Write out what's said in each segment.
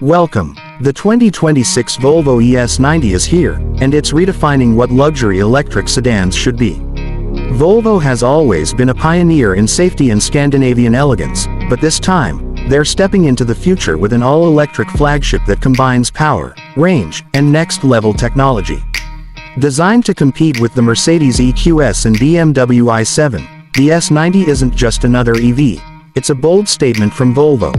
Welcome. The 2026 Volvo ES90 is here, and it's redefining what luxury electric sedans should be. Volvo has always been a pioneer in safety and Scandinavian elegance, but this time, they're stepping into the future with an all-electric flagship that combines power, range, and next-level technology. Designed to compete with the Mercedes EQS and BMW i7, the S90 isn't just another EV, it's a bold statement from Volvo.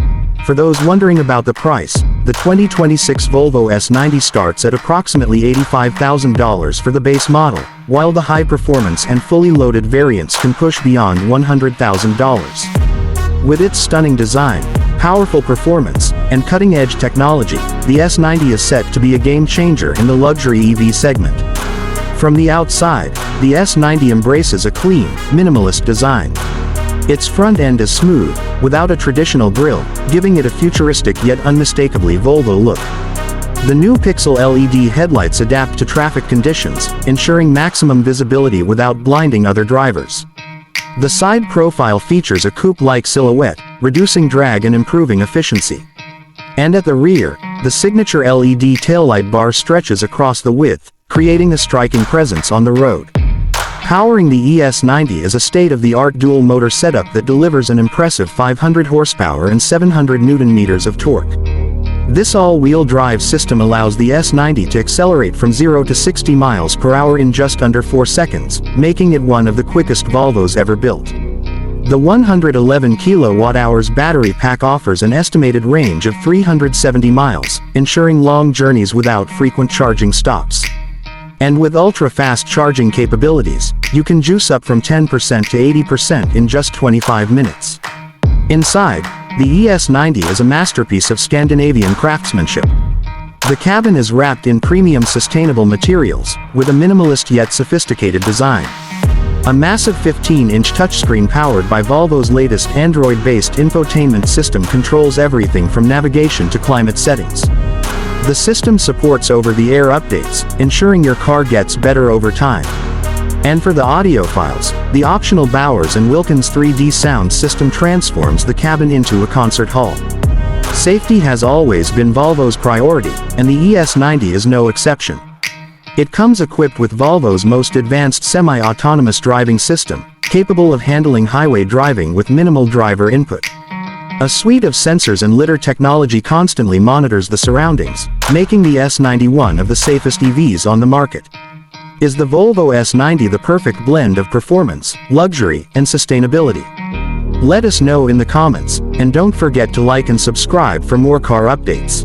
For those wondering about the price, the 2026 Volvo S90 starts at approximately $85,000 for the base model, while the high-performance and fully loaded variants can push beyond $100,000. With its stunning design, powerful performance, and cutting-edge technology, the S90 is set to be a game-changer in the luxury EV segment. From the outside, the S90 embraces a clean, minimalist design. Its front end is smooth, without a traditional grille, giving it a futuristic yet unmistakably Volvo look. The new pixel LED headlights adapt to traffic conditions, ensuring maximum visibility without blinding other drivers. The side profile features a coupe-like silhouette, reducing drag and improving efficiency. And at the rear, the signature LED taillight bar stretches across the width, creating a striking presence on the road. Powering the ES90 is a state-of-the-art dual-motor setup that delivers an impressive 500 horsepower and 700 Nm of torque. This all-wheel drive system allows the S90 to accelerate from 0 to 60 miles per hour in just under 4 seconds, making it one of the quickest Volvos ever built. The 111 kWh battery pack offers an estimated range of 370 miles, ensuring long journeys without frequent charging stops. And with ultra-fast charging capabilities, you can juice up from 10% to 80% in just 25 minutes. Inside, the ES90 is a masterpiece of Scandinavian craftsmanship. The cabin is wrapped in premium sustainable materials, with a minimalist yet sophisticated design. A massive 15-inch touchscreen powered by Volvo's latest Android-based infotainment system controls everything from navigation to climate settings. The system supports over-the-air updates, ensuring your car gets better over time. And for the audiophiles, the optional Bowers & Wilkins 3D sound system transforms the cabin into a concert hall. Safety has always been Volvo's priority, and the ES90 is no exception. It comes equipped with Volvo's most advanced semi-autonomous driving system, capable of handling highway driving with minimal driver input. A suite of sensors and lidar technology constantly monitors the surroundings, making the S90 one of the safest EVs on the market. Is the Volvo S90 the perfect blend of performance, luxury, and sustainability? Let us know in the comments, and don't forget to like and subscribe for more car updates.